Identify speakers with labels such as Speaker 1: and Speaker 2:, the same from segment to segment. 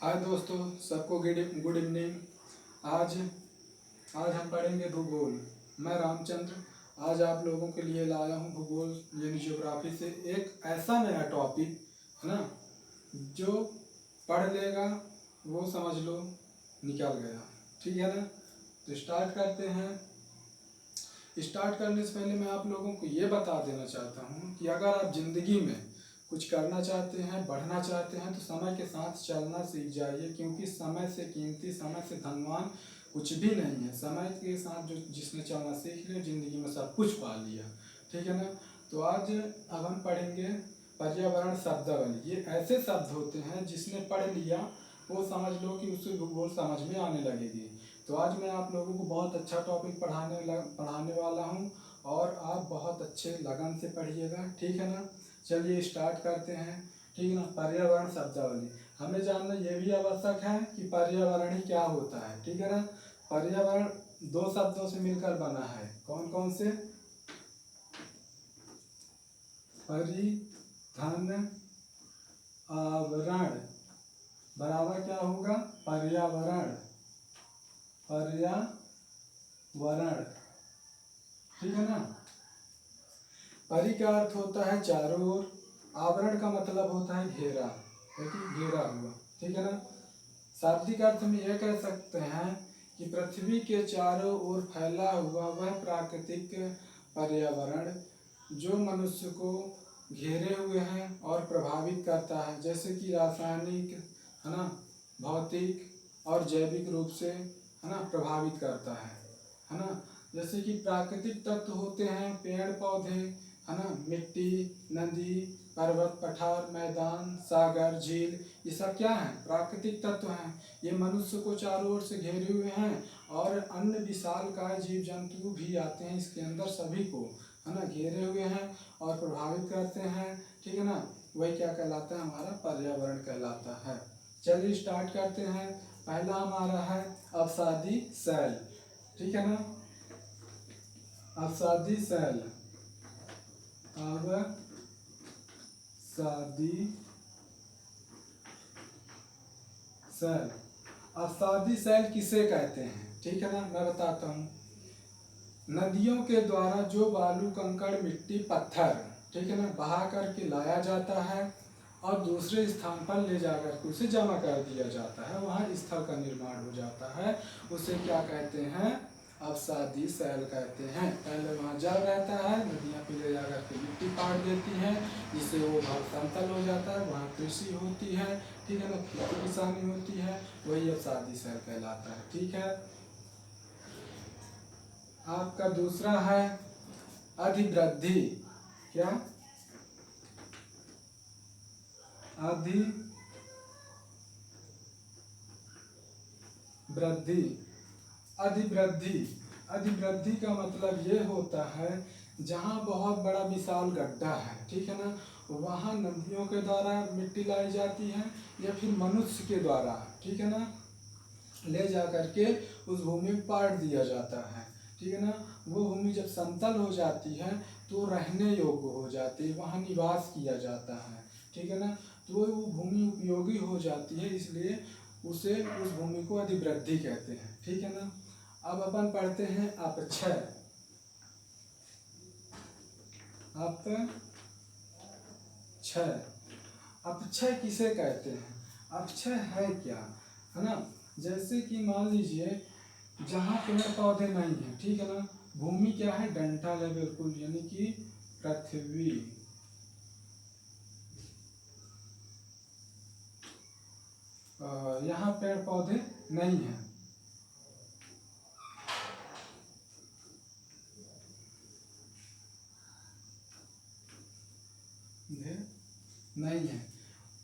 Speaker 1: हाय दोस्तों, सबको good evening. आज आज हम पढ़ेंगे भूगोल। मैं रामचंद्र आज आप लोगों के लिए लाया हूँ भूगोल यानी ज्योग्राफी से एक ऐसा नया टॉपिक, है ना, जो पढ़ लेगा वो समझ लो निकल गया। ठीक है ना। तो स्टार्ट करते हैं। स्टार्ट करने से पहले मैं आप लोगों को ये बता देना चाहता हूँ कि अगर आप ज़िंदगी में कुछ करना चाहते हैं, बढ़ना चाहते हैं, तो समय के साथ चलना सीख जाइए, क्योंकि समय से कीमती, समय से धनवान कुछ भी नहीं है। समय के साथ जो जिसने चलना सीख लिया, ज़िंदगी में सब कुछ पा लिया। ठीक है ना। तो आज अब हम पढ़ेंगे पर्यावरण शब्दावली। ये ऐसे शब्द होते हैं जिसने पढ़ लिया वो समझ लो कि उससे भूगोल समझ में आने लगेगी। तो आज मैं आप लोगों को बहुत अच्छा टॉपिक पढ़ाने वाला हूँ और आप बहुत अच्छे लगन से पढ़िएगा। ठीक है ना। चलिए स्टार्ट करते हैं। ठीक है ना। पर्यावरण शब्दावली। हमें जानना यह भी आवश्यक है कि पर्यावरण ही क्या होता है। ठीक है ना। पर्यावरण दो शब्दों से मिलकर बना है। कौन कौन से? परिधन आवरण बराबर क्या होगा? पर्यावरण। पर्यावरण। ठीक है ना। परि का अर्थ होता है चारों ओर, आवरण का मतलब होता है घेरा, घेरा हुआ। ठीक है ना। शाब्दिक अर्थ में यह कह सकते हैं कि पृथ्वी के चारों ओर फैला हुआ वह प्राकृतिक पर्यावरण जो मनुष्य को घेरे हुए हैं और प्रभावित करता है, जैसे कि रासायनिक, है ना, भौतिक और जैविक रूप से, है ना, प्रभावित करता है ना। जैसे कि प्राकृतिक तत्व होते हैं पेड़ पौधे, है ना, मिट्टी, नदी, पर्वत, पठार, मैदान, सागर, झील, ये सब क्या है? प्राकृतिक तत्व हैं। ये मनुष्य को चारों ओर से घेरे हुए हैं और अन्य विशालकाय जीव जंतु भी आते हैं इसके अंदर, सभी को, है ना, घेरे हुए हैं और प्रभावित करते हैं। ठीक है ना। वही क्या कहलाता है? हमारा पर्यावरण कहलाता है। चलिए स्टार्ट करते हैं। पहला हमारा है अवसादी शैल। ठीक है ना। अवसादी शैल। अवसादी शैल। अवसादी शैल किसे कहते हैं? ठीक है ना। मैं बताता हूँ। नदियों के द्वारा जो बालू, कंकड़, मिट्टी, पत्थर, ठीक है ना, बहा करके लाया जाता है और दूसरे स्थान पर ले जाकर के उसे जमा कर दिया जाता है, वहाँ स्थल का निर्माण हो जाता है, उसे क्या कहते हैं? अवसादी शैल कहते हैं। पहले वहाँ जल रहता है, नदियाँ फिर ले जाकर के मिट्टी पाट देती हैं, जिससे वो भाग समतल हो जाता है, वहाँ कृषि होती है। ठीक है ना। खेती किसानी होती है, वही अवसादी शैल कहलाता है। ठीक है। आपका दूसरा है अधिवृद्धि। क्या? अधिवृद्धि। अधिवृद्धि। अधिवृद्धि का मतलब ये होता है जहाँ बहुत बड़ा विशाल गड्ढा है, ठीक है ना, वहाँ नदियों के द्वारा मिट्टी लाई जाती है या फिर मनुष्य के द्वारा, ठीक है ना, ले जा करके उस भूमि में पाट दिया जाता है। ठीक है ना। वो भूमि जब समतल हो जाती है तो रहने योग्य हो जाती है, वहाँ निवास किया जाता है। ठीक है ना। तो वो भूमि उपयोगी हो जाती है, इसलिए उसे, उस भूमि को अधिवृद्धि कहते हैं। ठीक है ना। अब अपन पढ़ते हैं अपक्षय। अपक्षय। अपक्षय किसे कहते हैं? अपक्षय है क्या, है ना, जैसे कि मान लीजिए जहाँ पेड़ पौधे नहीं है, ठीक है ना, भूमि क्या है? डंठल है बिल्कुल, यानी कि पृथ्वी। यहाँ पेड़ पौधे नहीं है, नहीं है,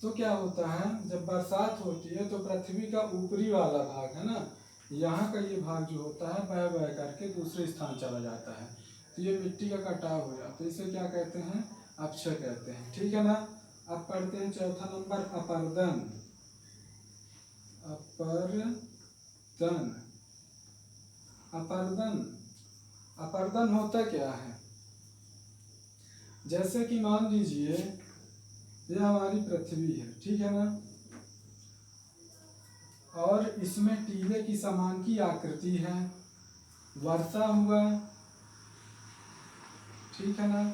Speaker 1: तो क्या होता है? जब बरसात होती है तो पृथ्वी का ऊपरी वाला भाग, है ना, यहाँ का ये भाग जो होता है बह बह करके दूसरे स्थान चला जाता है, तो ये मिट्टी का कटाव हो जाता है, इसे क्या कहते हैं? अपक्षय कहते हैं। ठीक है ना। अब पढ़ते हैं चौथा नंबर अपर्दन। अपर्दन। अपर्दन। अपर्दन होता क्या है? जैसे कि मान लीजिए ये हमारी पृथ्वी है, ठीक है ना, और इसमें टीले की समान की आकृति है। वर्षा हुआ, ठीक है ना,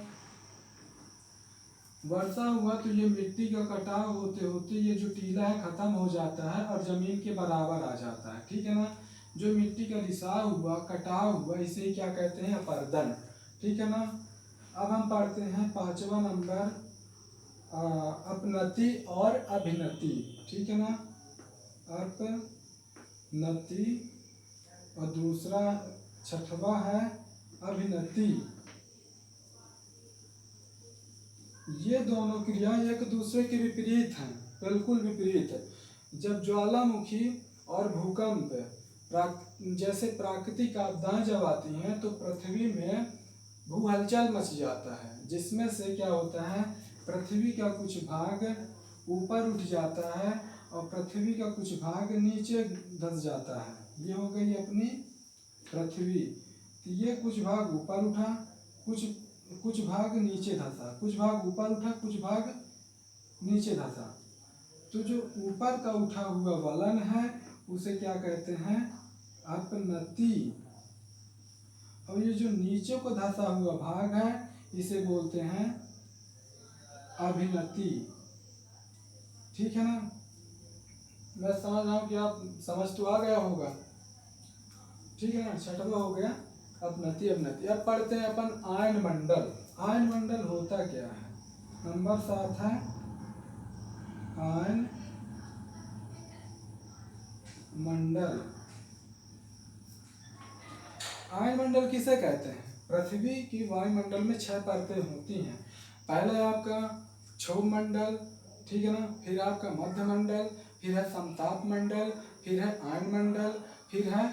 Speaker 1: वर्षा हुआ तो ये मिट्टी का कटाव होते होते ये जो टीला है खत्म हो जाता है और जमीन के बराबर आ जाता है, ठीक है ना। जो मिट्टी का रिसाव हुआ, कटाव हुआ, इसे क्या कहते हैं? अपर्दन, ठीक है ना। अब हम पढ़ते हैं 5वां नंबर, अपनति और अभिनति, ठीक है ना। अपनति और दूसरा 6वां है अभिनति। ये दोनों क्रिया एक दूसरे के विपरीत हैं, बिल्कुल विपरीत है। जब ज्वालामुखी और भूकंप जैसे प्राकृतिक आपदाएं जब आती हैं तो पृथ्वी में भू हलचल मच जाता है, जिसमें से क्या होता है? पृथ्वी का कुछ भाग ऊपर उठ जाता है और पृथ्वी का कुछ भाग नीचे धंस जाता है। ये हो गई अपनी पृथ्वी। तो ये कुछ भाग ऊपर उठा, कुछ भाग नीचे धंसा, कुछ भाग ऊपर उठा, कुछ भाग नीचे धंसा। तो जो ऊपर का उठा हुआ वलन है उसे क्या कहते हैं? अपनति। और ये जो नीचे को धंसा हुआ भाग है इसे बोलते हैं अभिनति, ठीक है ना। मैं समझ रहा हूँ कि आप समझ तो आ गया होगा, ठीक है ना। 6वां हो गया अपनति अभिनति। अब पढ़ते हैं अपन आयन मंडल। आयन मंडल होता क्या है? नंबर 7 है आयन मंडल। आयन मंडल किसे कहते हैं? पृथ्वी की वायुमंडल में 6 परतें होती हैं। पहले आपका क्षोभ मंडल, ठीक है ना, फिर आपका मध्य मंडल, फिर है समताप मंडल, फिर है आयन मंडल, फिर है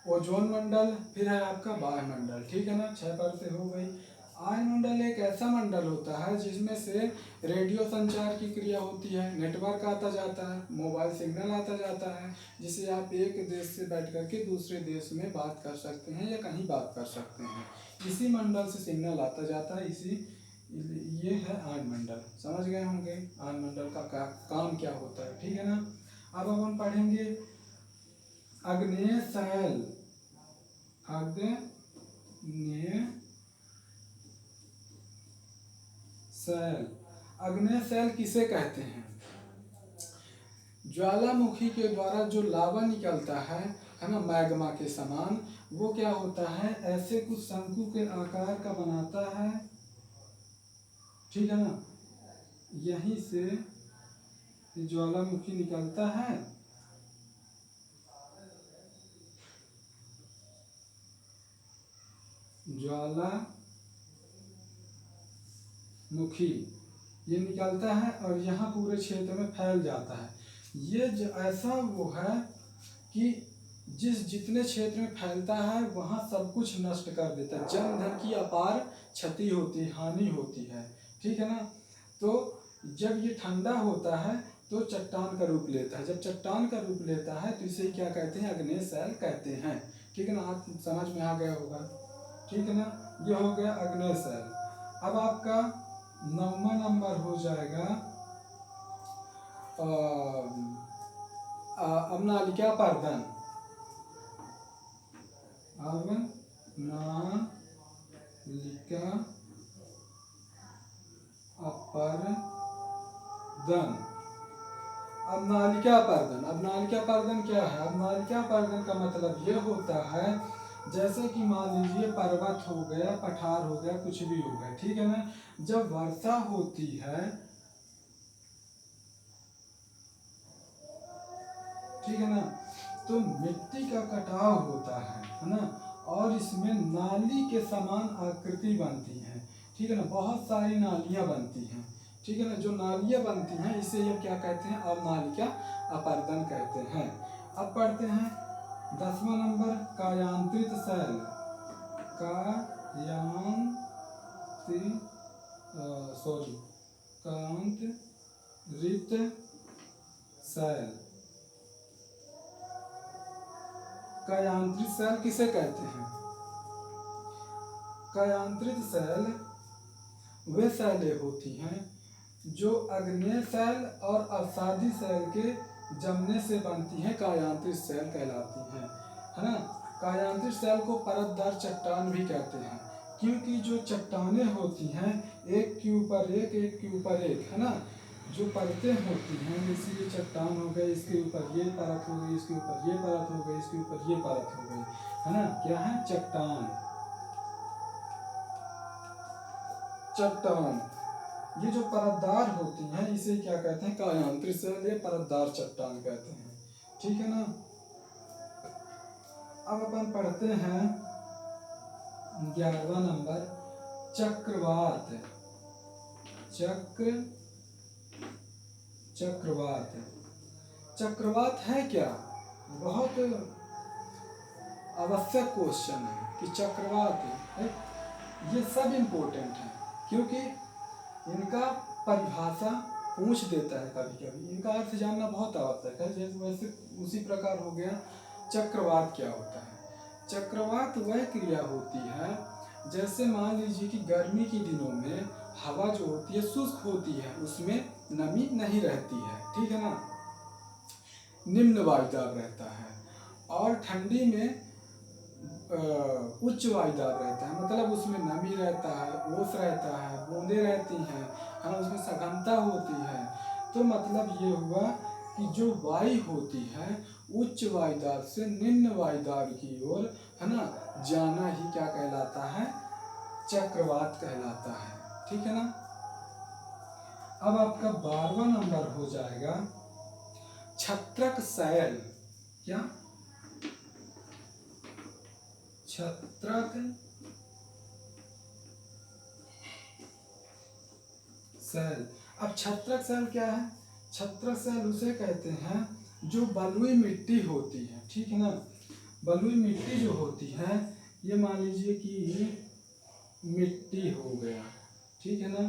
Speaker 1: ओजोन मंडल, फिर है आपका वायुमंडल, ठीक है ना। 6 परतें हो गई। आयन मंडल एक ऐसा मंडल होता है जिसमें से रेडियो संचार की क्रिया होती है, नेटवर्क आता जाता है, मोबाइल सिग्नल आता जाता है, जिसे आप एक देश से बैठ करके दूसरे देश में बात कर सकते हैं या कहीं बात कर सकते हैं। इसी मंडल से सिग्नल आता जाता है, ये है आयन मंडल। समझ गए होंगे आयन मंडल का काम क्या होता है, ठीक है ना। अब हम पढ़ेंगे आग्नेय शैल। आग्नेय शैल, आग्नेय शैल किसे कहते हैं? ज्वालामुखी के द्वारा जो लावा निकलता है ना, मैग्मा के समान, वो क्या होता है? ऐसे कुछ शंकु के आकार का बनाता है, ठीक है ना। यहीं से ज्वालामुखी निकलता है, ज्वालामुखी ये निकलता है और यहाँ पूरे क्षेत्र में फैल जाता है। ये जो ऐसा वो है कि जितने क्षेत्र में फैलता है वहाँ सब कुछ नष्ट कर देता है, जन धन की अपार क्षति होती है, हानि होती है, ठीक है ना। तो जब ये ठंडा होता है तो चट्टान का रूप लेता है, जब चट्टान का रूप लेता है तो इसे क्या कहते हैं? आग्नेय शैल कहते हैं, ठीक है ना। आप समझ में आ गया होगा, ठीक है ना। ये हो गया आग्नेय शैल। अब आपका 9वां नंबर हो जाएगा अवनालिका पर्दन। अवनालिका अपर्दन। अवनालिका पर्दन, अवनालिका पर्दन क्या है? अवनालिका पर्दन का मतलब ये होता है जैसे कि मान लीजिए पर्वत हो गया, पठार हो गया, कुछ भी हो गया, ठीक है ना। जब वर्षा होती है, ठीक है ना, तो मिट्टी का कटाव होता है ना, और इसमें नाली के समान आकृति बनती है, ठीक है ना। बहुत सारी नालियां बनती हैं, ठीक है ना। जो नालियां बनती हैं इसे ये क्या कहते हैं? अवनालिका अपर्दन कहते हैं। अब पढ़ते हैं 10वां नंबर कायांतरित शैल। कायांतरित शैल। कायांतरित शैल किसे कहते हैं? कायांतरित शैल वे शैलें होती हैं जो आग्नेय शैल और अवसादी शैल के जमने से बनती हैं कायांतरित सेल कहलाती हैं, है ना। कायांतरित सेल को परतदार चट्टान भी कहते हैं, क्योंकि जो चट्टानें होती हैं एक के ऊपर एक, एक के ऊपर एक, है ना, जो परतें होती हैं, जैसे ये चट्टान हो गई, इसके ऊपर ये परत हो गई, इसके ऊपर ये परत हो गई, इसके ऊपर ये परत हो गई, है ना, क्या है, चट्टान। चट्टान ये जो परतदार होती हैं इसे क्या कहते हैं, कायांतरित सेल, ये परतदार चट्टान कहते हैं, ठीक है ना। अब अपन पढ़ते हैं 11वां नंबर, चक्रवात। चक्रवात चक्रवात है क्या, बहुत आवश्यक क्वेश्चन है कि चक्रवात है, ये सब इम्पोर्टेंट है, क्योंकि इनका परिभाषा पूछ देता है कभी कभी, इनका अर्थ जानना बहुत आवश्यक है। जैसे वैसे उसी प्रकार हो गया चक्रवात क्या होता है। चक्रवात वह क्रिया होती है, जैसे मान लीजिए कि गर्मी के दिनों में हवा जो होती है शुष्क होती है, उसमें नमी नहीं रहती है, ठीक है ना, निम्न वायुदाब रहता है, और ठंडी में उच्च वायुदाब रहता है, मतलब उसमें नमी रहता है, ओस रहता है, बूंदें रहती हैं, है ना, उसमें सघनता होती है। तो मतलब ये हुआ कि जो वायु होती है उच्च वायुदाब से निम्न वायुदाब की ओर, है ना, जाना ही क्या कहलाता है, चक्रवात कहलाता है, ठीक है ना। अब आपका 12वां नंबर हो जाएगा छत्रक सैल। क्या, छत्रक सैल। अब छत्रक सैल क्या है, छत्रक सैल उसे कहते हैं जो बलुई मिट्टी होती है, ठीक है ना। बलुई मिट्टी जो होती है, ये मान लीजिए कि मिट्टी हो गया, ठीक है ना,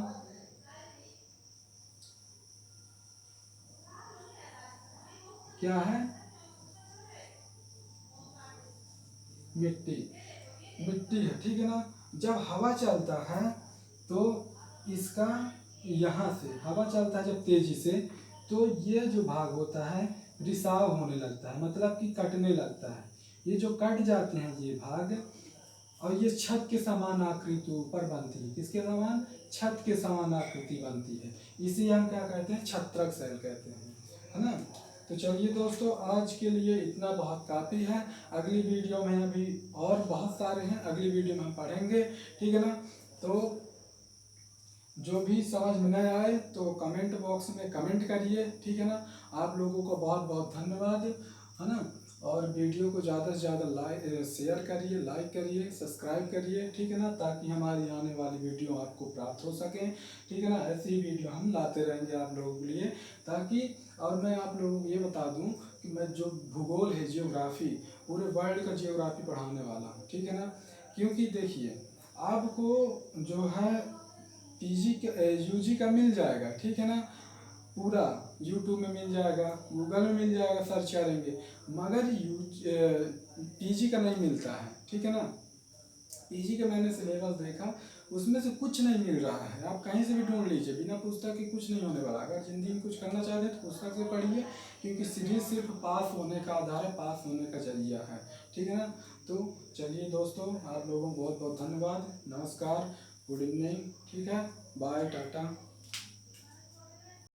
Speaker 1: क्या है, मिट्टी, मिट्टी है, ठीक है ना। जब हवा चलता है तो इसका यहाँ से हवा चलता है जब तेजी से, तो ये जो भाग होता है रिसाव होने लगता है, मतलब कि कटने लगता है। ये जो कट जाते हैं ये भाग, और ये छत के समान आकृति ऊपर बनती है, किसके समान, छत के समान आकृति बनती है, इसे हम क्या कहते हैं, छत्रक सैल कहते हैं, है ना। तो चलिए दोस्तों, आज के लिए इतना बहुत काफ़ी है। अगली वीडियो में अभी और बहुत सारे हैं, अगली वीडियो में हम पढ़ेंगे, ठीक है ना। तो जो भी समझ में न आए तो कमेंट बॉक्स में कमेंट करिए, ठीक है ना। आप लोगों को बहुत बहुत धन्यवाद, है ना। और वीडियो को ज़्यादा से ज़्यादा शेयर करिए, लाइक करिए, सब्सक्राइब करिए, ठीक है ना, ताकि हमारी आने वाली वीडियो आपको प्राप्त हो सकें, ठीक है ना। ऐसी ही वीडियो हम लाते रहेंगे आप लोगों के लिए, ताकि, और मैं आप लोगों को ये बता दूं कि मैं जो भूगोल है, जियोग्राफी, पूरे वर्ल्ड का जियोग्राफी पढ़ाने वाला हूँ, ठीक है ना। क्योंकि देखिए आपको जो है पीजी का यूजी का मिल जाएगा, ठीक है ना, पूरा यूट्यूब में मिल जाएगा, गूगल में मिल जाएगा, सर्च करेंगे, मगर पीजी का नहीं मिलता है, ठीक है ना। पीजी का मैंने सिलेबस देखा, उसमें से कुछ नहीं मिल रहा है। आप कहीं से भी ढूंढ लीजिए, बिना पुस्तक के कुछ नहीं होने वाला। अगर जिंदगी में कुछ करना चाहते हैं तो पुस्तक से पढ़िए, क्योंकि सीरीज सिर्फ पास होने का आधार है, पास होने का जरिया है, ठीक है ना। तो चलिए दोस्तों, आप लोगों को बहुत बहुत धन्यवाद, नमस्कार, गुड इवनिंग, ठीक है, बाय, टाटा।